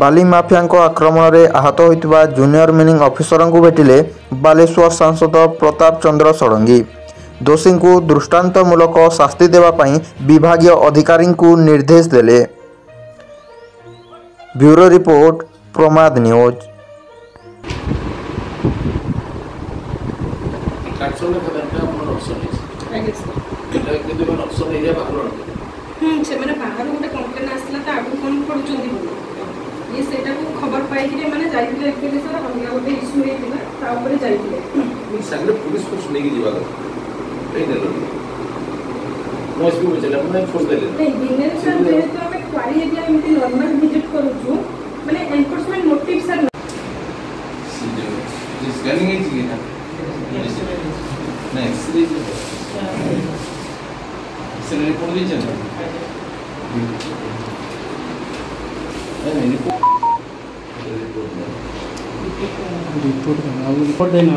बाली mafia आक्रमण में आहत होता जूनियर मिनिंग ऑफिसर को भेटिले बालेश्वर सांसद प्रताप चंद्र षडंगी। दोषी को दृष्टांतमूलक शास्ति देवाई विभागीय अधिकारी को निर्देश देले। ब्यूरो रिपोर्ट प्रमाद न्यूज। बाहर गोटे कंप्लेन आसला आगु कौन पढ़ुंट ये सेटा को खबर पाई माने जाइले एक्चुअली सर अलग गोटे इश्यू हेतिला ता ऊपर जाइले सागरे पुलिस को सुने की जीवा ए देलो मोस भी चला मैं फोर्स देले नहीं दिने सर जे तो हमें क्वारी एरिया में नॉर्मल विजिट करू छु माने enforcement motive sir this scanning है जी ना नहीं इसलिए रिपोर्ट दी चल रिपोर्ट रिपोर्ट देना